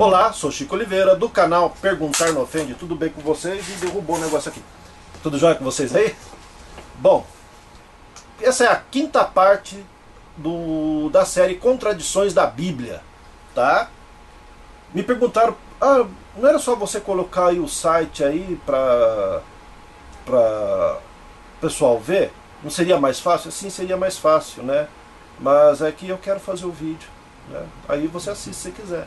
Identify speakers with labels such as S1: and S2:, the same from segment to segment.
S1: Olá, sou Chico Oliveira, do canal Perguntar Não Ofende. Tudo bem com vocês? E derrubou o negócio aqui. Tudo jóia com vocês aí? Bom, essa é a quinta parte da série Contradições da Bíblia, tá? Me perguntaram, não era só você colocar aí o site aí para pessoal ver? Não seria mais fácil? Sim, seria mais fácil, né? Mas é que eu quero fazer o vídeo, né? Aí você assiste se quiser,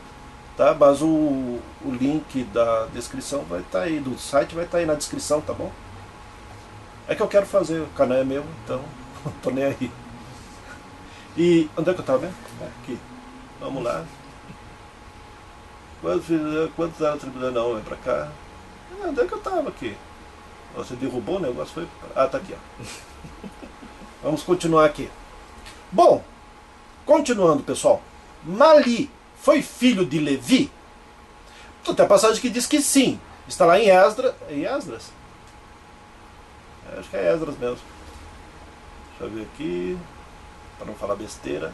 S1: tá? Mas o link da descrição vai estar aí, do site vai estar aí na descrição, tá bom? É que eu quero fazer, o canal é meu, então não tô nem aí. E onde é que eu tava vendo? Aqui. Vamos lá. Quantos anos tribunal? Não, vem pra cá. Onde é que eu tava aqui? Você derrubou o negócio? Foi... Ah, tá aqui, ó. Vamos continuar aqui. Bom, continuando, pessoal. Mali foi filho de Levi? Tem a passagem que diz que sim. Está lá em Esdras. É Esdras? Acho que é Esdras mesmo. Deixa eu ver aqui, para não falar besteira.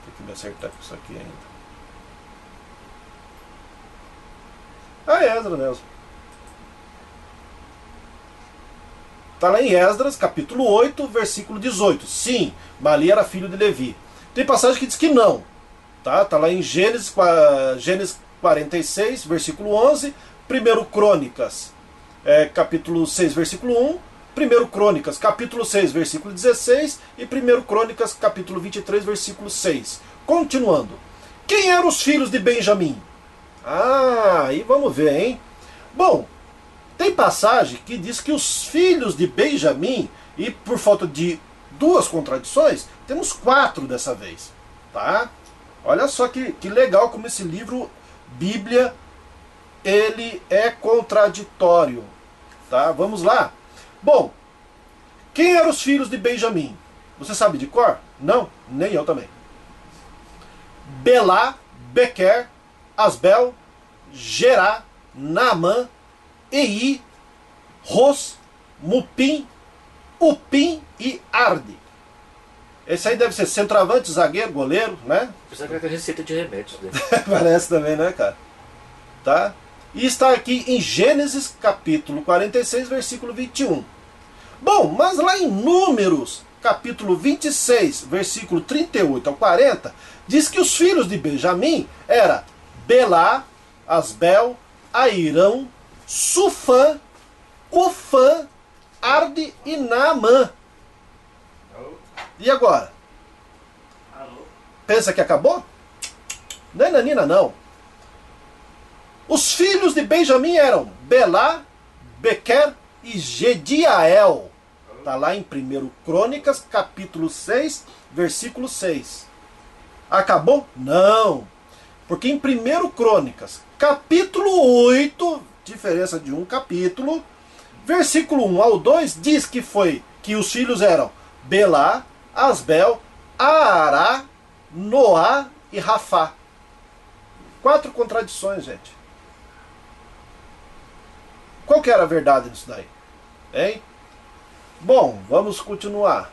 S1: Tem que me acertar com isso aqui ainda. Ah, é Esdras mesmo. Está lá em Esdras, capítulo 8, versículo 18. Sim, Mali era filho de Levi. Tem passagem que diz que não. Tá lá em Gênesis 46, versículo 11. 1 Crônicas, capítulo 6, versículo 1. 1 Crônicas, capítulo 6, versículo 16. E 1 Crônicas, capítulo 23, versículo 6. Continuando. Quem eram os filhos de Benjamim? Aí vamos ver, hein? Bom, tem passagem que diz que os filhos de Benjamim, e por falta de duas contradições, temos 4 dessa vez, tá? Olha só que legal como esse livro, Bíblia, ele é contraditório, tá? Vamos lá. Bom, quem eram os filhos de Benjamim? Você sabe de cor? Não? Nem eu também. Belá, Bequer, Asbel, Gerá, Naamã, Ei, Ros, Mupim, Upim e Arde. Esse aí deve ser centroavante, zagueiro, goleiro, né?
S2: Precisa que é receita de remédios, né?
S1: Parece também, né, cara? Tá? E está aqui em Gênesis capítulo 46, versículo 21. Bom, mas lá em Números capítulo 26, versículo 38 ao 40, diz que os filhos de Benjamim eram Belá, Asbel, Airão, Sufã, Ufã, Arde e Naamã. E agora? Pensa que acabou? Não é nanina, não. Os filhos de Benjamim eram Belá, Bequer e Gediael. Está lá em 1 Crônicas, capítulo 6, versículo 6. Acabou? Não. Porque em 1 Crônicas, capítulo 8, diferença de um capítulo, versículo 1 ao 2, diz que os filhos eram Belá, Asbel, Aará, Noá e Rafá. 4 contradições, gente. Qual que era a verdade nisso daí? Hein? Bom, vamos continuar.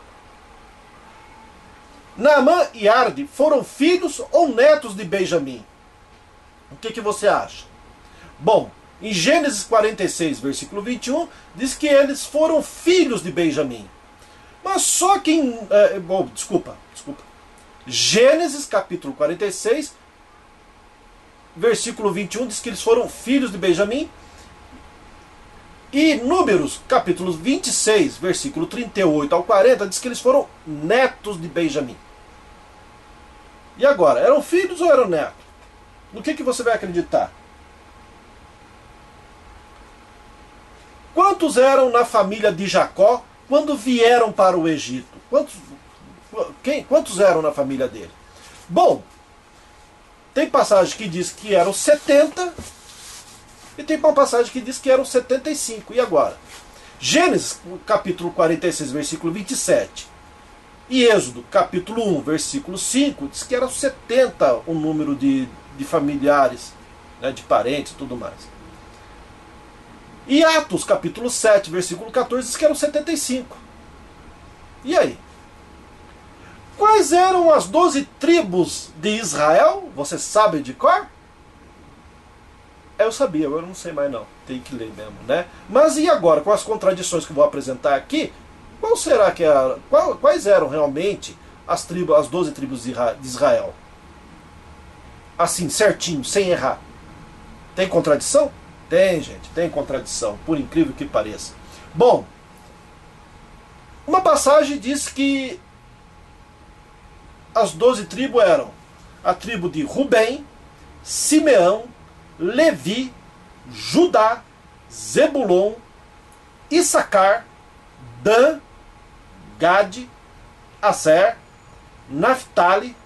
S1: Naamã e Arde foram filhos ou netos de Benjamim? O que você acha? Bom, em Gênesis 46, versículo 21, diz que eles foram filhos de Benjamim. Mas só que em... desculpa. Gênesis capítulo 46, versículo 21, diz que eles foram filhos de Benjamim. E Números, capítulo 26, versículo 38 ao 40, diz que eles foram netos de Benjamim. E agora, eram filhos ou eram netos? No que você vai acreditar? Quantos eram na família de Jacó quando vieram para o Egito? Quantos eram na família dele? Bom, tem passagem que diz que eram 70... E tem uma passagem que diz que eram 75. E agora? Gênesis, capítulo 46, versículo 27. E Êxodo, capítulo 1, versículo 5, diz que eram 70 o número de familiares, né, de parentes e tudo mais. E Atos, capítulo 7, versículo 14, diz que eram 75. E aí? Quais eram as 12 tribos de Israel? Você sabe de cor? Eu sabia, eu não sei mais não. Tem que ler mesmo, né? Mas e agora, com as contradições que eu vou apresentar aqui, qual será que quais eram realmente as 12 tribos de Israel? Assim, certinho, sem errar. Tem contradição? Tem, gente, tem contradição, por incrível que pareça. Bom, uma passagem diz que as 12 tribos eram a tribo de Rubem, Simeão, Levi, Judá, Zebulon, Issacar, Dan, Gade, Aser, Naftali,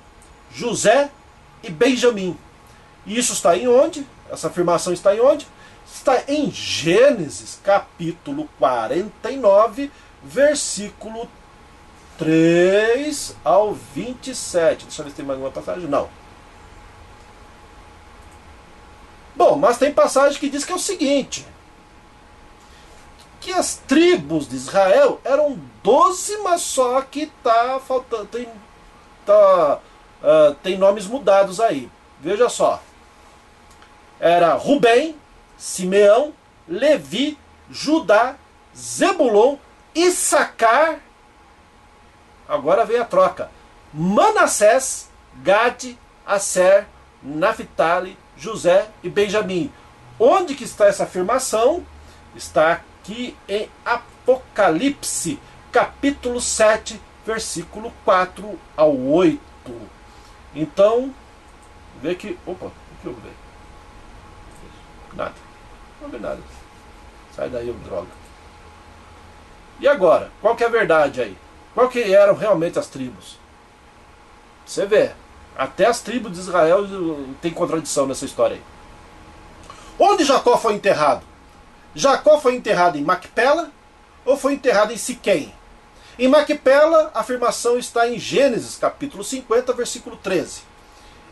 S1: José e Benjamim. E isso está em onde? Essa afirmação está em onde? Está em Gênesis, capítulo 49, versículo 3 ao 27. Deixa eu ver se tem mais uma passagem. Não. Bom, mas tem passagem que diz que é o seguinte: que as tribos de Israel eram 12, mas só que tá faltando, tem nomes mudados aí. Veja só. Era Rubem, Simeão, Levi, Judá, Zebulon, Issacar. Agora vem a troca. Manassés, Gade, Aser, Naftali, José e Benjamim. Onde que está essa afirmação? Está aqui em Apocalipse, capítulo 7, versículo 4 ao 8. Então, vê que... Opa, o que eu vi? Nada. Não vi nada. Sai daí, droga. E agora? Qual que é a verdade aí? Qual que eram realmente as tribos? Você vê. Até as tribos de Israel tem contradição nessa história aí. Onde Jacó foi enterrado? Jacó foi enterrado em Macpela ou foi enterrado em Siquém? Em Macpela, a afirmação está em Gênesis, capítulo 50, versículo 13.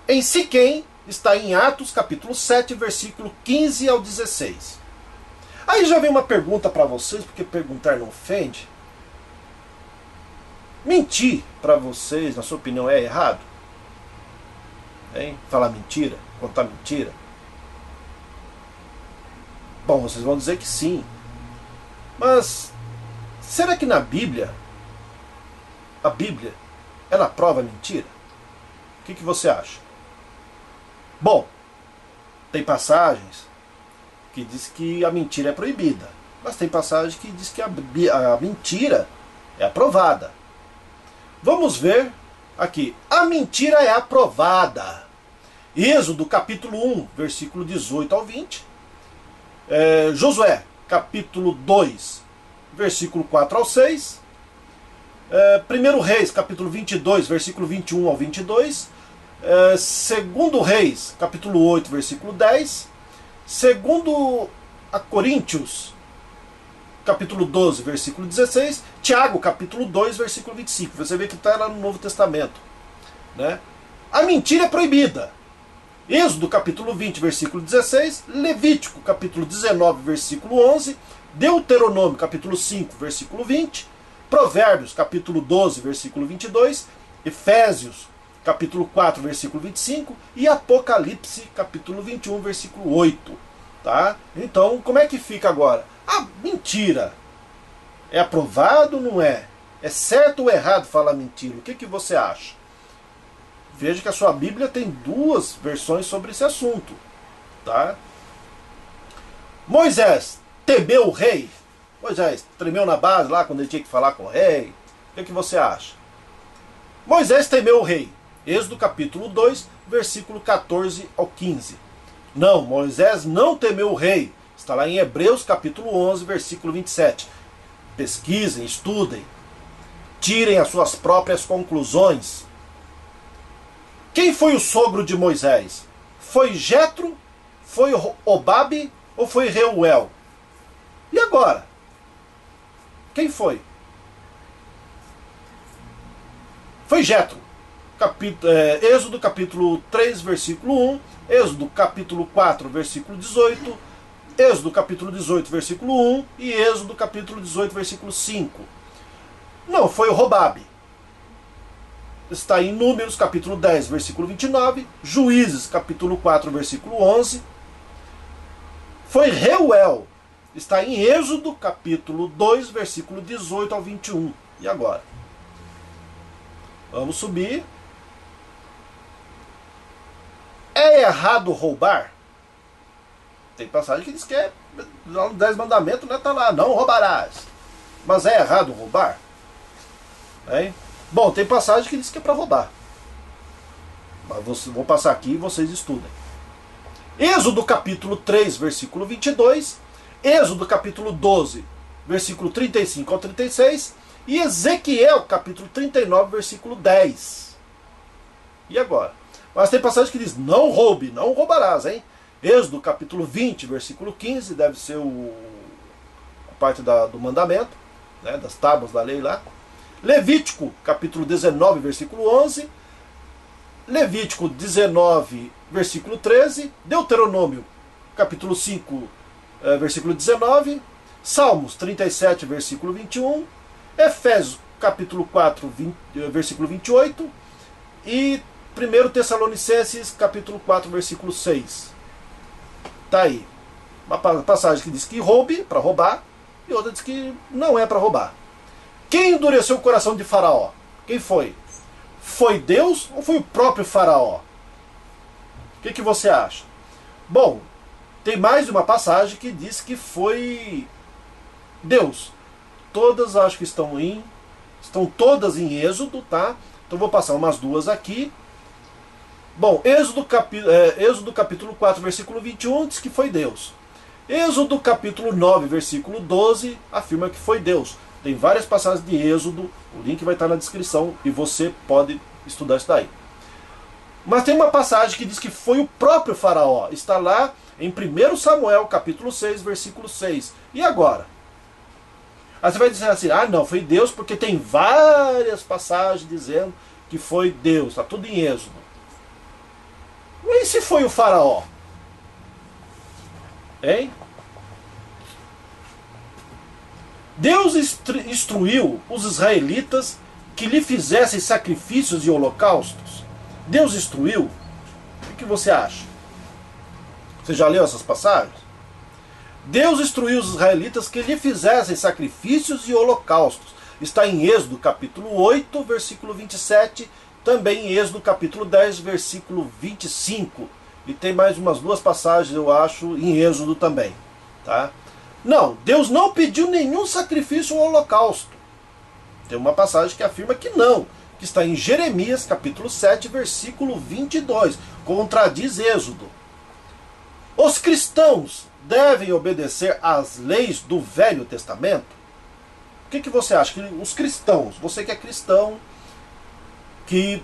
S1: Em Siquém, está em Atos, capítulo 7, versículo 15 ao 16. Aí já vem uma pergunta para vocês, porque perguntar não ofende. Mentir para vocês, na sua opinião, é errado? Hein? Falar mentira? Contar mentira? Bom, vocês vão dizer que sim. Mas será que na Bíblia, a Bíblia, ela prova mentira? O que você acha? Bom, tem passagens que diz que a mentira é proibida, mas tem passagem que diz que a mentira é aprovada. Vamos ver aqui. A mentira é aprovada. Êxodo capítulo 1, versículo 18 ao 20. Josué capítulo 2, versículo 4 ao 6. 1 Reis capítulo 22, versículo 21 ao 22. 2 Reis, capítulo 8, versículo 10. 2 Coríntios, capítulo 12, versículo 16. Tiago, capítulo 2, versículo 25. Você vê que está lá no Novo Testamento, né? A mentira é proibida. Êxodo, capítulo 20, versículo 16. Levítico, capítulo 19, versículo 11. Deuteronômio, capítulo 5, versículo 20. Provérbios, capítulo 12, versículo 22. Efésios, capítulo 4, versículo 25, e Apocalipse, capítulo 21, versículo 8. Tá? Então, como é que fica agora? A mentira é aprovado ou não é? É certo ou errado falar mentira? O que você acha? Veja que a sua Bíblia tem duas versões sobre esse assunto. Tá? Moisés temeu o rei? Moisés tremeu na base lá quando ele tinha que falar com o rei? O que você acha? Moisés temeu o rei. Êxodo capítulo 2, versículo 14 ao 15. Não, Moisés não temeu o rei. Está lá em Hebreus capítulo 11, versículo 27. Pesquisem, estudem, tirem as suas próprias conclusões. Quem foi o sogro de Moisés? Foi Jetro? Foi Obabe? Ou foi Reuel? E agora? Quem foi? Foi Jetro. Êxodo capítulo 3, versículo 1, Êxodo capítulo 4, versículo 18, Êxodo capítulo 18, versículo 1 e Êxodo capítulo 18, versículo 5. Não, foi o Robabe. está em Números, capítulo 10, versículo 29, Juízes, capítulo 4, versículo 11. Foi Reuel, está em Êxodo, capítulo 2, versículo 18 ao 21. E agora? Vamos subir. É errado roubar? Tem passagem que diz que é lá no 10 mandamentos, né? Tá lá, não roubarás. Mas é errado roubar? Hein? Bom, tem passagem que diz que é para roubar. Mas vou passar aqui e vocês estudem. Êxodo capítulo 3, versículo 22. Êxodo capítulo 12, versículo 35 ao 36. E Ezequiel capítulo 39, versículo 10. E agora? Mas tem passagem que diz, não roube, não roubarás, hein? Êxodo capítulo 20, versículo 15, deve ser a parte do mandamento, né, das tábuas da lei lá. Levítico capítulo 19, versículo 11. Levítico 19, versículo 13. Deuteronômio capítulo 5, versículo 19. Salmos 37, versículo 21. Efésios capítulo 4, versículo 28. E 1 Tessalonicenses capítulo 4, versículo 6. Tá aí. Uma passagem que diz que roube, para roubar, e outra diz que não é para roubar. Quem endureceu o coração de Faraó? Quem foi? Foi Deus ou foi o próprio Faraó? O que você acha? Bom, tem mais uma passagem que diz que foi Deus. Todas acho que estão todas em Êxodo, tá? Então vou passar umas duas aqui. Bom, Êxodo capítulo 4, versículo 21 diz que foi Deus. Êxodo capítulo 9, versículo 12 afirma que foi Deus. Tem várias passagens de Êxodo, o link vai estar na descrição e você pode estudar isso daí. Mas tem uma passagem que diz que foi o próprio Faraó. Está lá em 1 Samuel capítulo 6, versículo 6. E agora? Aí você vai dizer assim, não, foi Deus, porque tem várias passagens dizendo que foi Deus. Está tudo em Êxodo. E se foi o Faraó? Hein? Deus instruiu os israelitas que lhe fizessem sacrifícios e holocaustos. Deus instruiu? O que você acha? Você já leu essas passagens? Deus instruiu os israelitas que lhe fizessem sacrifícios e holocaustos. Está em Êxodo capítulo 8, versículo 27, também em Êxodo capítulo 10, versículo 25. E tem mais umas duas passagens, eu acho, em Êxodo também. Tá? Não, Deus não pediu nenhum sacrifício ou holocausto. Tem uma passagem que afirma que não, que está em Jeremias capítulo 7, versículo 22. Contradiz Êxodo. Os cristãos devem obedecer às leis do Velho Testamento? O que você acha? Que os cristãos, você que é cristão, que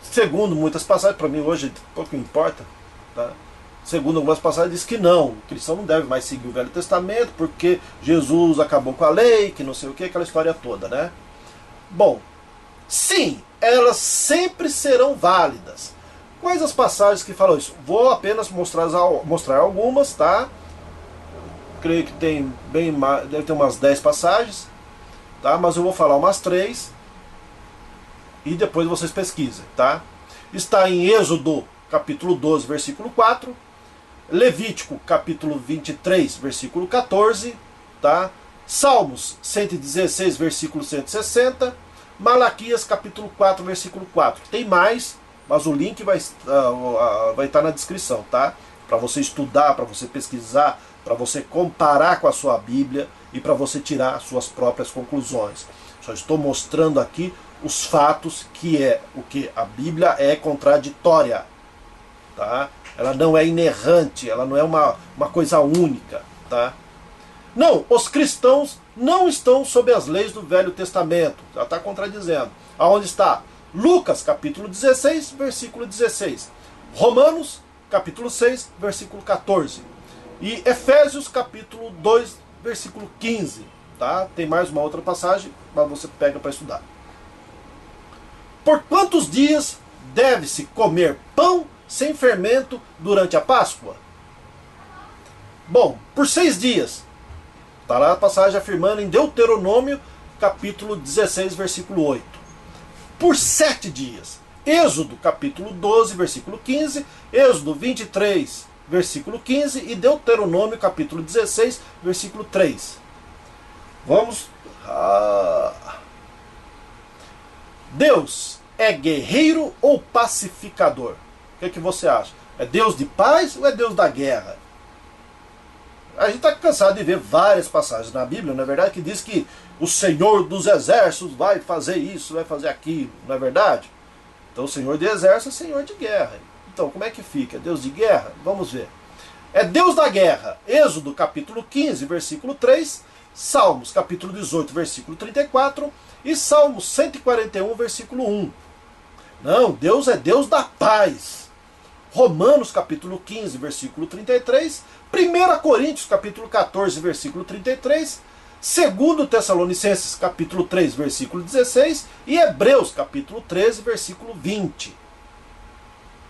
S1: segundo muitas passagens, para mim hoje pouco importa, tá? Segundo algumas passagens diz que não, o cristão não deve mais seguir o Velho Testamento porque Jesus acabou com a lei, que não sei o que, aquela história toda, né? Bom, sim, elas sempre serão válidas. Quais as passagens que falam isso? Vou apenas mostrar algumas, tá? Creio que tem bem mais, deve ter umas 10 passagens, tá? Mas eu vou falar umas 3 e depois vocês pesquisem, tá? Está em Êxodo capítulo 12, versículo 4, Levítico capítulo 23, versículo 14, tá? Salmos 116, versículo 160, Malaquias capítulo 4, versículo 4. Tem mais, mas o link vai estar na descrição, tá? Para você estudar, para você pesquisar, para você comparar com a sua Bíblia e para você tirar as suas próprias conclusões. Só estou mostrando aqui os fatos, que é o que a Bíblia é contraditória, tá? Ela não é inerrante, ela não é uma coisa única, tá? Não, os cristãos não estão sob as leis do Velho Testamento, já está contradizendo. Aonde está? Lucas capítulo 16, versículo 16. Romanos capítulo 6, versículo 14. E Efésios capítulo 2, versículo 15. Tá? Tem mais uma outra passagem, mas você pega para estudar. Por quantos dias deve-se comer pão sem fermento durante a Páscoa? Bom, por 6 dias. Está lá a passagem afirmando em Deuteronômio capítulo 16, versículo 8. por 7 dias. Êxodo capítulo 12, versículo 15, Êxodo 23, versículo 15 e Deuteronômio capítulo 16, versículo 3. Vamos. Deus é guerreiro ou pacificador? O que você acha? É Deus de paz ou é Deus da guerra? A gente está cansado de ver várias passagens na Bíblia, não é verdade? Que diz que o Senhor dos Exércitos vai fazer isso, vai fazer aquilo, não é verdade? Então o Senhor de Exércitos é Senhor de guerra. Então como é que fica? É Deus de guerra? Vamos ver. É Deus da guerra. Êxodo capítulo 15, versículo 3, Salmos capítulo 18, versículo 34 e Salmos 141, versículo 1. Não, Deus é Deus da paz. Romanos capítulo 15, versículo 33, 1 Coríntios capítulo 14, versículo 33, 2 Tessalonicenses capítulo 3, versículo 16 e Hebreus capítulo 13, versículo 20.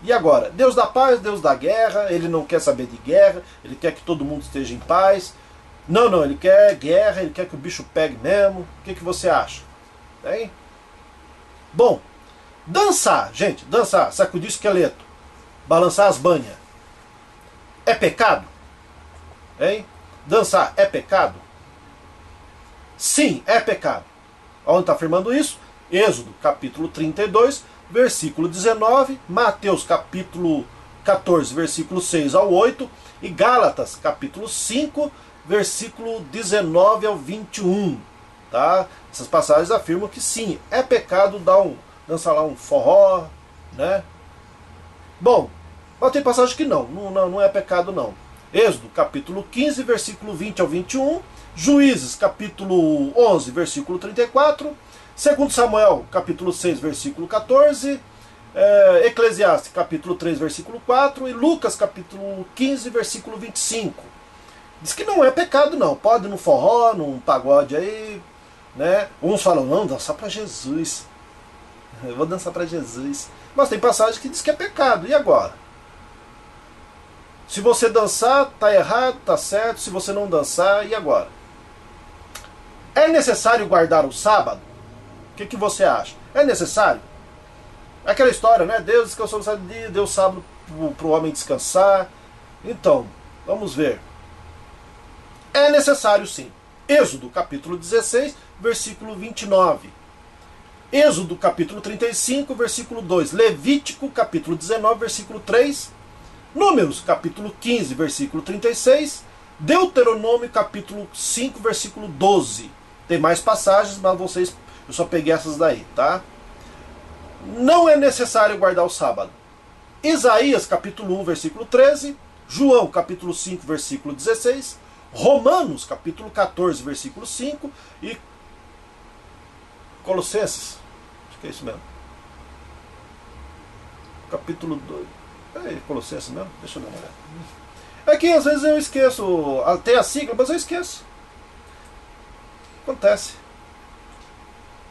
S1: E agora? Deus da paz, Deus da guerra, ele não quer saber de guerra, ele quer que todo mundo esteja em paz. Não, ele quer guerra, ele quer que o bicho pegue mesmo. O que você acha? Hein? Bom, dançar, gente, dançar, sacudir esqueleto, balançar as banhas, é pecado? Hein? Dançar é pecado? Sim, é pecado. Onde está afirmando isso? Êxodo capítulo 32, versículo 19, Mateus capítulo 14, versículo 6 ao 8 e Gálatas capítulo 5, versículo 19 ao 21. Tá? Essas passagens afirmam que sim, é pecado dançar lá um forró, né? Bom, mas tem passagem que não é pecado não. Êxodo capítulo 15, versículo 20 ao 21, Juízes capítulo 11, versículo 34, 2 Samuel capítulo 6, versículo 14, Eclesiastes capítulo 3, versículo 4 e Lucas capítulo 15, versículo 25. Diz que não é pecado não, pode ir no forró, num pagode aí, né? Uns falam, não, dançar para Jesus. Eu vou dançar para Jesus. Mas tem passagem que diz que é pecado. E agora? Se você dançar, tá errado, tá certo. Se você não dançar, e agora? É necessário guardar o sábado? O que você acha? É necessário? É aquela história, né? Deus descansou no sábado dia, deu sábado para o homem descansar. Então, vamos ver. É necessário sim. Êxodo capítulo 16, versículo 29. Êxodo capítulo 35, versículo 2. Levítico capítulo 19, versículo 3. Números capítulo 15, versículo 36. Deuteronômio capítulo 5, versículo 12. Tem mais passagens, mas eu só peguei essas daí, tá? Não é necessário guardar o sábado. Isaías capítulo 1, versículo 13. João capítulo 5, versículo 16. Romanos capítulo 14, versículo 5 e Colossenses, acho que é isso mesmo. Capítulo 2. É Colossenses mesmo? Deixa eu dar uma olhada. É que às vezes eu esqueço, tem a sigla, mas eu esqueço. Acontece.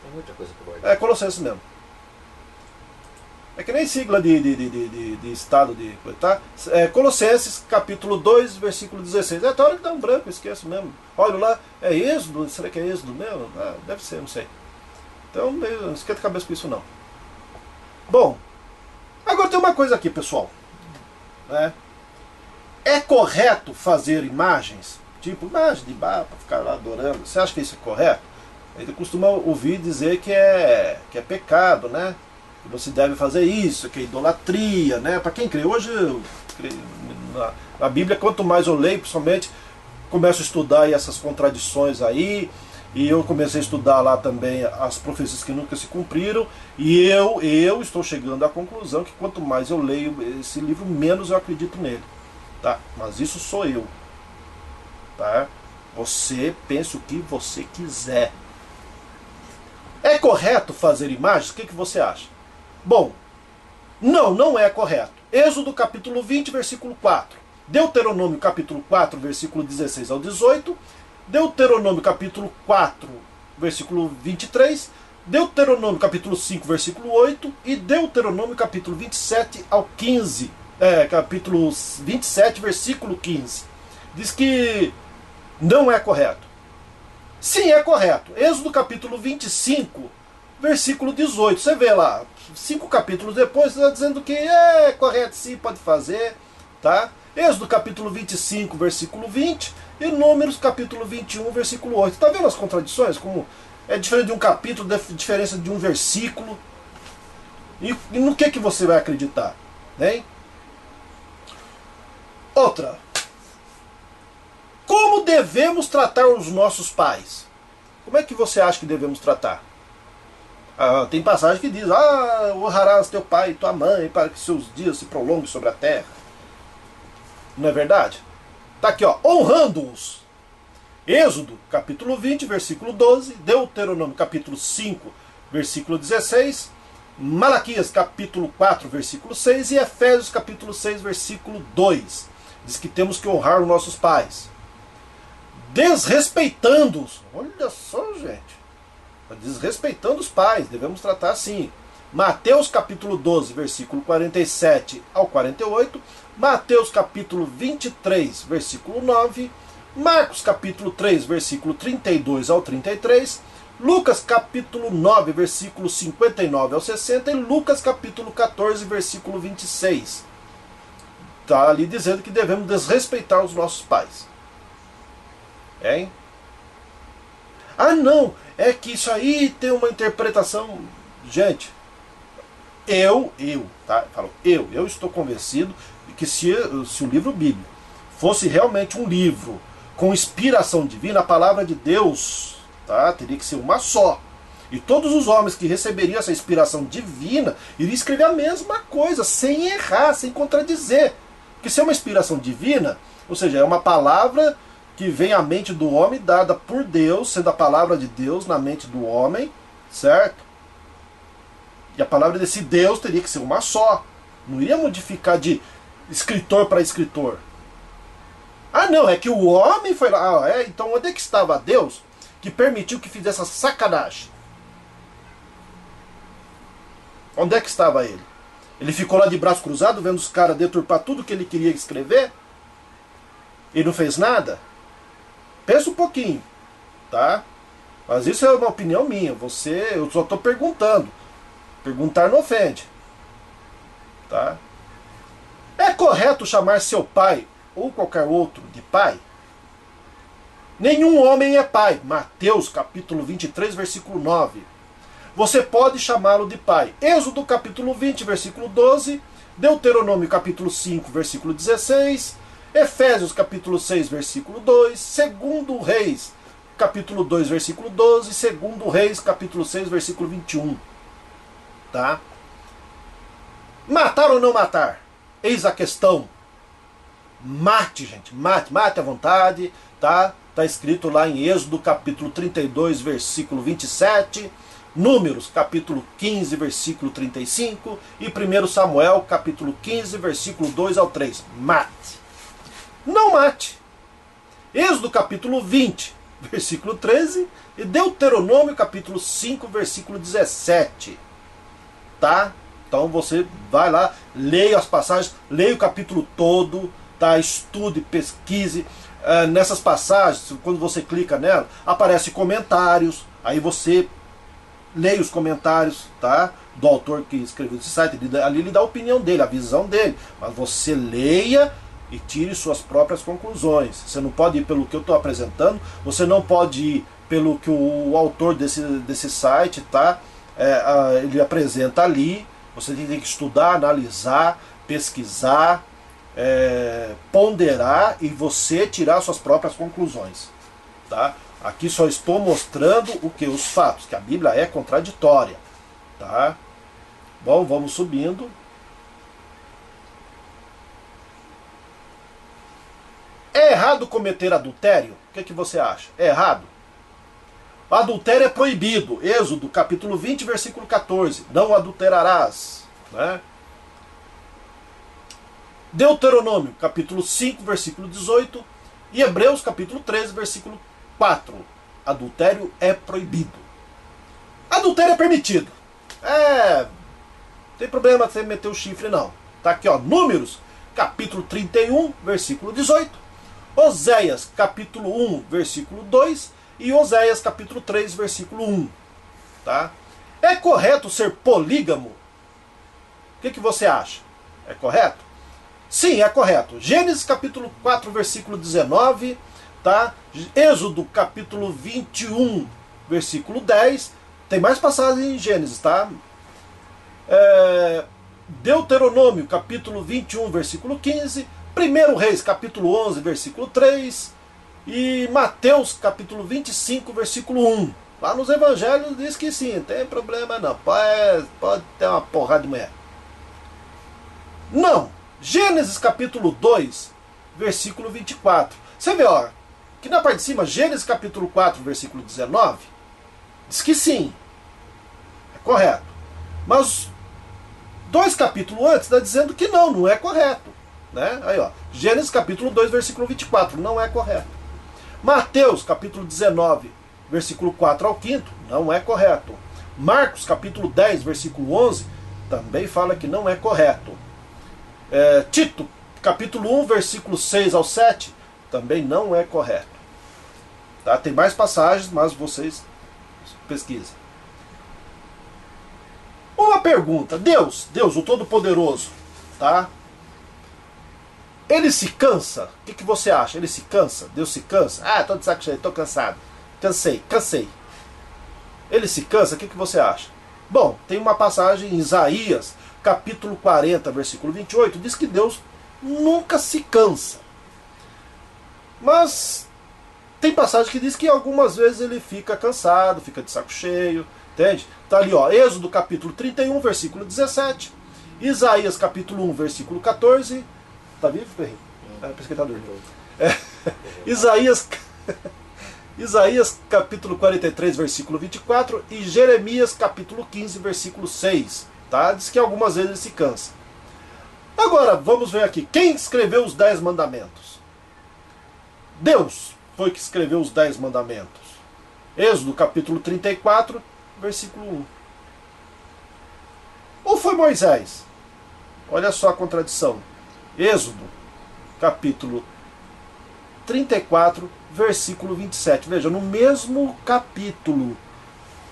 S2: Tem muita coisa que guardar.
S1: É Colossenses mesmo. É que nem sigla de estado de coisa, tá? Colossenses, capítulo 2, versículo 16. Até a hora que dá um branco, eu esqueço mesmo. Olha lá, é Êxodo? Será que é Êxodo mesmo? Ah, deve ser, não sei. Então, não esquenta a cabeça com isso não. Bom, agora tem uma coisa aqui, pessoal. É correto fazer imagens? Tipo, imagem de bar para ficar lá adorando. Você acha que isso é correto? Ele costuma ouvir dizer que é pecado, né? Que você deve fazer isso, que é idolatria, né? Para quem crê. Hoje, na Bíblia, quanto mais eu leio, principalmente, começo a estudar aí essas contradições aí, e eu comecei a estudar lá também as profecias que nunca se cumpriram, e eu estou chegando à conclusão que quanto mais eu leio esse livro, menos eu acredito nele, tá? Mas isso sou eu, tá? Você pensa o que você quiser. É correto fazer imagens? O que você acha? Bom, não é correto. Êxodo capítulo 20, versículo 4. Deuteronômio capítulo 4, versículo 16 ao 18. Deuteronômio capítulo 4, versículo 23. Deuteronômio capítulo 5, versículo 8. E Deuteronômio capítulo 27 ao 15. Capítulo 27, versículo 15. Diz que não é correto. Sim, é correto. Êxodo capítulo 25, versículo 18. Você vê lá, 5 capítulos depois, está dizendo que é correto, sim, pode fazer, tá? Êxodo capítulo 25, versículo 20, e Números capítulo 21, versículo 8. Está vendo as contradições? Como é diferente de um capítulo, diferença de um versículo. E no que você vai acreditar? Né? Outra. Como devemos tratar os nossos pais? Como é que você acha que devemos tratar? Tem passagem que diz: honrarás teu pai e tua mãe para que seus dias se prolonguem sobre a terra. Não é verdade? Está aqui, ó, honrando-os. Êxodo, capítulo 20, versículo 12. Deuteronômio, capítulo 5, versículo 16. Malaquias, capítulo 4, versículo 6. E Efésios, capítulo 6, versículo 2. Diz que temos que honrar os nossos pais. Desrespeitando-os. Olha só, gente. Desrespeitando os pais, devemos tratar assim. Mateus capítulo 12, versículo 47 ao 48. Mateus capítulo 23, versículo 9. Marcos capítulo 3, versículo 32 ao 33. Lucas capítulo 9, versículo 59 ao 60. E Lucas capítulo 14, versículo 26. Está ali dizendo que devemos desrespeitar os nossos pais. Hein? Não, é que isso aí tem uma interpretação. Gente, eu estou convencido de que se o livro bíblico fosse realmente um livro com inspiração divina, a palavra de Deus, tá, teria que ser uma só. E todos os homens que receberiam essa inspiração divina iriam escrever a mesma coisa, sem errar, sem contradizer. Porque se é uma inspiração divina, ou seja, é uma palavra que vem à mente do homem, dada por Deus, sendo a palavra de Deus na mente do homem, certo? E a palavra desse Deus teria que ser uma só. Não iria modificar de escritor para escritor. Não, é que o homem foi lá. Então onde é que estava Deus que permitiu que fizesse essa sacanagem? Onde é que estava ele? Ele ficou lá de braço cruzado, vendo os caras deturpar tudo que ele queria escrever? E não fez nada? Pensa um pouquinho, tá? Mas isso é uma opinião minha. Eu só estou perguntando. Perguntar não ofende, tá? É correto chamar seu pai ou qualquer outro de pai? Nenhum homem é pai. Mateus capítulo 23, versículo 9. Você pode chamá-lo de pai. Êxodo capítulo 20, versículo 12. Deuteronômio capítulo 5, versículo 16. Efésios capítulo 6, versículo 2, 2 Reis, capítulo 2, versículo 12, 2 Reis, capítulo 6, versículo 21. Tá? Matar ou não matar? Eis a questão. Mate, gente, mate à vontade, tá? Tá escrito lá em Êxodo capítulo 32, versículo 27, Números capítulo 15, versículo 35 e 1 Samuel capítulo 15, versículo 2 ao 3. Mate. Não mate. Êxodo capítulo 20, versículo 13 e Deuteronômio capítulo 5, versículo 17. Tá? Então você vai lá, leia as passagens, leia o capítulo todo, tá? Estude, pesquise. Nessas passagens, quando você clica nela, aparecem comentários, aí você leia os comentários, tá? Do autor que escreveu esse site, ali ele dá a opinião dele, a visão dele, mas você leia e tire suas próprias conclusões. Você não pode ir pelo que eu estou apresentando, você não pode ir pelo que o autor desse site, tá? Ele apresenta ali. Você tem que estudar, analisar, pesquisar, ponderar e você tirar suas próprias conclusões, tá? Aqui só estou mostrando o que? Os fatos, que a Bíblia é contraditória, tá? Bom, vamos subindo. É errado cometer adultério? O que você acha? É errado? O adultério é proibido. Êxodo, capítulo 20, versículo 14. Não adulterarás. Né? Deuteronômio, capítulo 5, versículo 18. E Hebreus, capítulo 13, versículo 4. Adultério é proibido. Adultério é permitido. Não tem problema você meter o chifre, não. Tá aqui, ó. Números, capítulo 31, versículo 18. Oséias, capítulo 1, versículo 2, e Oséias, capítulo 3, versículo 1. Tá? É correto ser polígamo? O que você acha? É correto? Sim, é correto. Gênesis capítulo 4, versículo 19, tá? Êxodo capítulo 21, versículo 10. Tem mais passagens em Gênesis, tá? Deuteronômio capítulo 21, versículo 15. 1 Reis capítulo 11, versículo 3. E Mateus capítulo 25, versículo 1. Lá nos evangelhos diz que sim, não tem problema não. Pode ter uma porrada de mulher. Não. Gênesis capítulo 2, versículo 24. Você vê, ó, que na parte de cima, Gênesis capítulo 4, versículo 19, diz que sim. É correto. Mas 2 capítulos antes está dizendo que não é correto. Né? Aí, ó, Gênesis capítulo 2, versículo 24, não é correto. Mateus capítulo 19, versículo 4 ao 5, não é correto. Marcos capítulo 10, versículo 11, também fala que não é correto. Tito capítulo 1, versículo 6 ao 7, também não é correto. Tá? Tem mais passagens, mas vocês pesquisem. Uma pergunta. Deus, o Todo-Poderoso, tá? Ele se cansa? O que você acha? Ele se cansa? Deus se cansa? Ah, tô de saco cheio, tô cansado. Cansei. Ele se cansa? O que você acha? Bom, tem uma passagem em Isaías, capítulo 40, versículo 28, diz que Deus nunca se cansa. Mas tem passagem que diz que algumas vezes ele fica cansado, fica de saco cheio, entende? Tá ali, ó, Êxodo capítulo 31, versículo 17, Isaías capítulo 1, versículo 14. Tá vivo, Ferrinho? Parece que ele tá dormindo. Isaías capítulo 43, versículo 24 e Jeremias capítulo 15, versículo 6. Tá? Diz que algumas vezes ele se cansa. Agora, vamos ver aqui. Quem escreveu os 10 mandamentos? Deus foi que escreveu os 10 mandamentos. Êxodo capítulo 34, versículo 1. Ou foi Moisés? Olha só a contradição. Êxodo capítulo 34, versículo 27. Veja, no mesmo capítulo,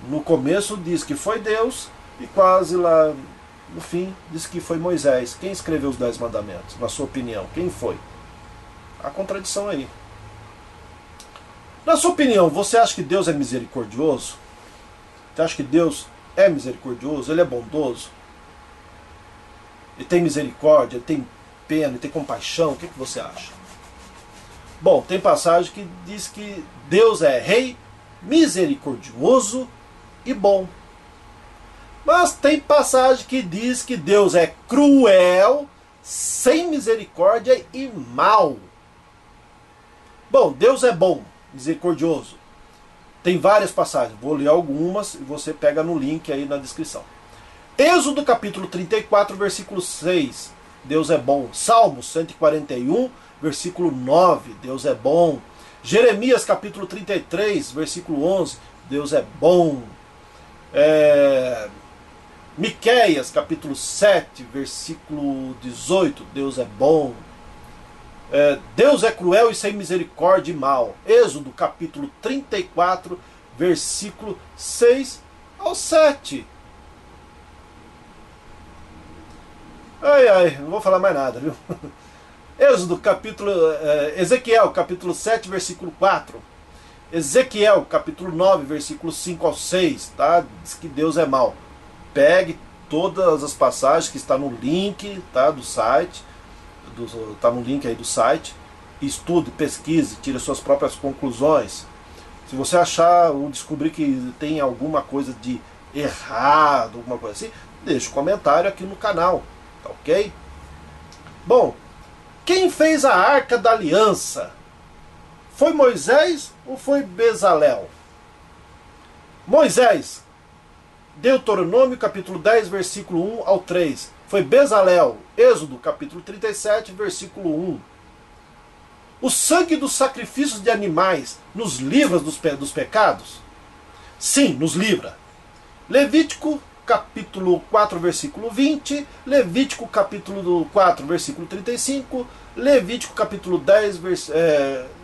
S1: no começo diz que foi Deus e quase lá no fim diz que foi Moisés. Quem escreveu os 10 mandamentos, na sua opinião? Quem foi? A contradição aí. Na sua opinião, você acha que Deus é misericordioso? Você acha que Deus é misericordioso? Ele é bondoso? Ele tem misericórdia? Ele tem pena? Ele tem compaixão? O que você acha? Bom, tem passagem que diz que Deus é rei, misericordioso e bom. Mas tem passagem que diz que Deus é cruel, sem misericórdia e mau. Bom, Deus é bom, misericordioso. Tem várias passagens, vou ler algumas e você pega no link aí na descrição. Êxodo capítulo 34, versículo 6, Deus é bom. Salmos 141, versículo 9, Deus é bom. Jeremias capítulo 33, versículo 11, Deus é bom. Miqueias capítulo 7, versículo 18, Deus é bom. Deus é cruel e sem misericórdia e mau. Êxodo capítulo 34, versículo 6 ao 7. Ai, não vou falar mais nada, viu? Êxodo capítulo... Ezequiel capítulo 7, versículo 4. Ezequiel capítulo 9, versículo 5 ao 6. Tá? Diz que Deus é mau. Pegue todas as passagens que está no link, tá, do site. Está no link aí do site. Estude, pesquise, tire suas próprias conclusões. Se você achar ou descobrir que tem alguma coisa de errado, alguma coisa assim, deixe um comentário aqui no canal. Tá ok? Bom, quem fez a Arca da Aliança? Foi Moisés ou foi Bezalel? Moisés, Deuteronômio capítulo 10, versículo 1 ao 3. Foi Bezalel, Êxodo capítulo 37, versículo 1. O sangue dos sacrifícios de animais nos livra dos pecados? Sim, nos livra. Levítico capítulo 4, versículo 20, Levítico capítulo 4, versículo 35, Levítico capítulo 10,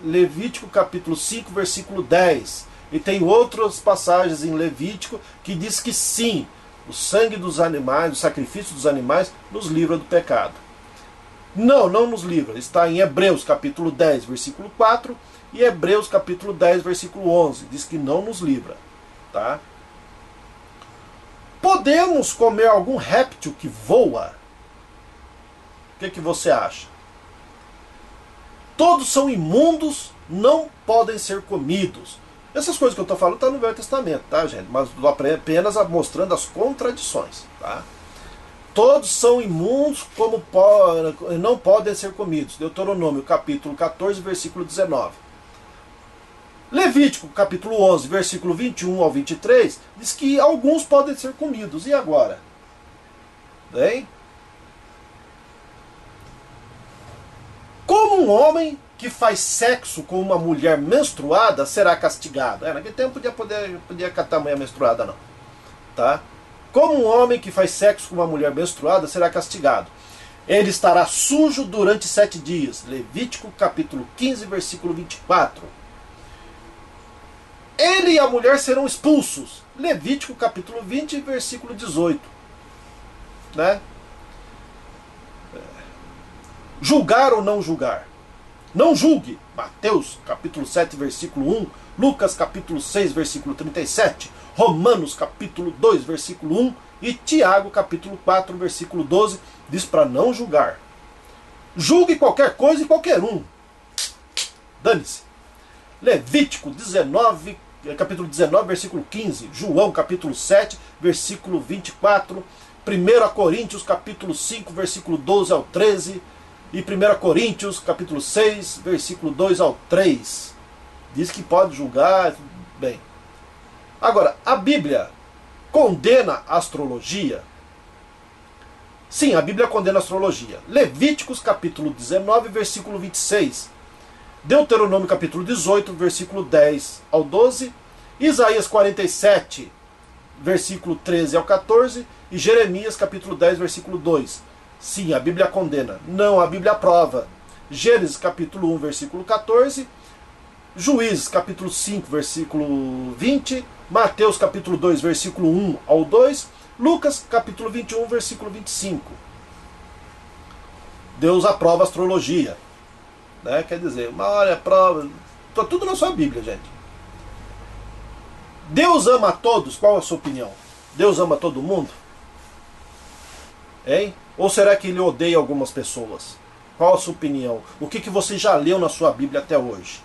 S1: Levítico capítulo 5, versículo 10, E tem outras passagens em Levítico que diz que sim, o sangue dos animais, o sacrifício dos animais, nos livra do pecado. Não, não nos livra. Está em Hebreus capítulo 10, versículo 4 e Hebreus capítulo 10, versículo 11. Diz que não nos livra. Tá? Podemos comer algum réptil que voa? O que você acha? Todos são imundos, não podem ser comidos. Essas coisas que eu estou falando estão no Velho Testamento, tá, gente? Mas apenas mostrando as contradições, tá? Todos são imundos, não podem ser comidos. Deuteronômio, capítulo 14, versículo 19. Levítico, capítulo 11, versículo 21 ao 23, diz que alguns podem ser comidos. E agora? Bem? Como um homem que faz sexo com uma mulher menstruada será castigado? Naquele tempo podia catar a mulher menstruada, não. Tá? Como um homem que faz sexo com uma mulher menstruada será castigado? Ele estará sujo durante 7 dias. Levítico capítulo 15, versículo 24. Ele e a mulher serão expulsos. Levítico capítulo 20, versículo 18. Né? Julgar ou não julgar? Não julgue. Mateus capítulo 7, versículo 1. Lucas capítulo 6, versículo 37. Romanos capítulo 2, versículo 1. E Tiago capítulo 4, versículo 12. Diz para não julgar. Julgue qualquer coisa e qualquer um. Dane-se. Levítico 19, capítulo 19, versículo 15. João capítulo 7, versículo 24. 1 Coríntios capítulo 5, versículo 12 ao 13. E 1 Coríntios, capítulo 6, versículo 2 ao 3. Diz que pode julgar. Bem. Agora, a Bíblia condena a astrologia? Sim, a Bíblia condena a astrologia. Levíticos, capítulo 19, versículo 26. Deuteronômio, capítulo 18, versículo 10 ao 12. Isaías 47, versículo 13 ao 14. E Jeremias, capítulo 10, versículo 2. Sim, a Bíblia condena. Não, a Bíblia aprova. Gênesis capítulo 1, versículo 14. Juízes capítulo 5, versículo 20. Mateus capítulo 2, versículo 1 ao 2. Lucas capítulo 21, versículo 25. Deus aprova a astrologia. Né? Quer dizer, uma hora é prova. Está tudo na sua Bíblia, gente. Deus ama a todos? Qual a sua opinião? Deus ama todo mundo? Hein? Ou será que ele odeia algumas pessoas? Qual a sua opinião? O que você já leu na sua Bíblia até hoje?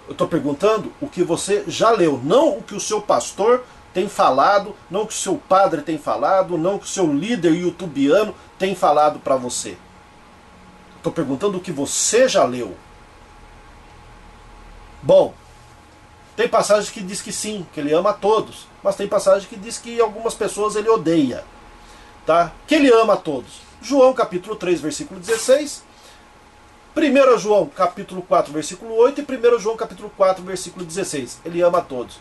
S1: Eu estou perguntando o que você já leu, não o que o seu pastor tem falado, não o que o seu padre tem falado, não o que o seu líder youtubiano tem falado para você. Estou perguntando o que você já leu. Bom, tem passagem que diz que sim, que ele ama a todos, mas tem passagem que diz que algumas pessoas ele odeia. Tá? Que ele ama a todos. João capítulo 3, versículo 16. 1 João capítulo 4, versículo 8. E 1 João capítulo 4, versículo 16. Ele ama a todos.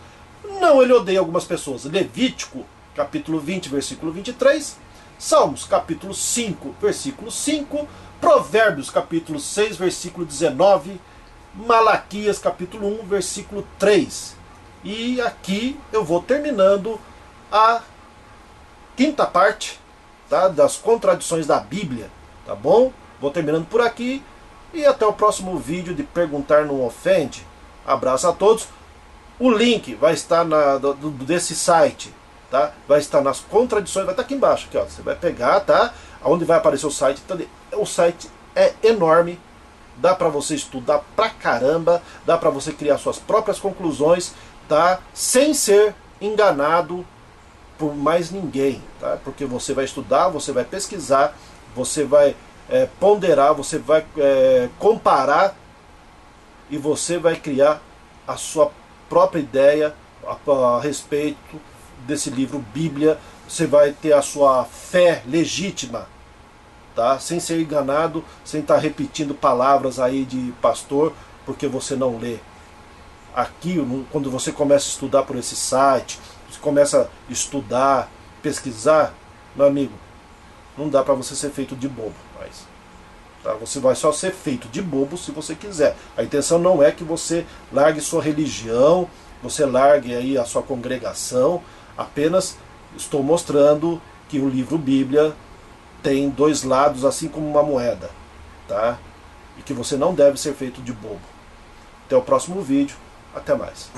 S1: Não, ele odeia algumas pessoas. Levítico capítulo 20, versículo 23. Salmos capítulo 5, versículo 5. Provérbios capítulo 6, versículo 19. Malaquias capítulo 1, versículo 3. E aqui eu vou terminando a quinta parte, tá, das contradições da Bíblia, tá bom? Vou terminando por aqui e até o próximo vídeo de Perguntar Não Ofende. Abraço a todos. O link vai estar desse site, tá? Vai estar nas contradições, vai estar aqui embaixo, aqui, ó. Você vai pegar, tá? Onde vai aparecer o site. O site é enorme, dá para você estudar pra caramba, dá para você criar suas próprias conclusões, tá? Sem ser enganado por mais ninguém, tá? Porque você vai estudar, você vai pesquisar, você vai ponderar, você vai comparar e você vai criar a sua própria ideia a respeito desse livro Bíblia. Você vai ter a sua fé legítima, tá? Sem ser enganado, sem estar repetindo palavras aí de pastor, porque você não lê. Aqui, quando você começa a estudar por esse site, você começa a estudar, pesquisar, meu amigo, não dá para você ser feito de bobo. Mas Tá? Você vai só ser feito de bobo se você quiser. A intenção não é que você largue sua religião, você largue aí a sua congregação. Apenas estou mostrando que o livro Bíblia tem dois lados, assim como uma moeda, tá? E que você não deve ser feito de bobo. Até o próximo vídeo. Até mais.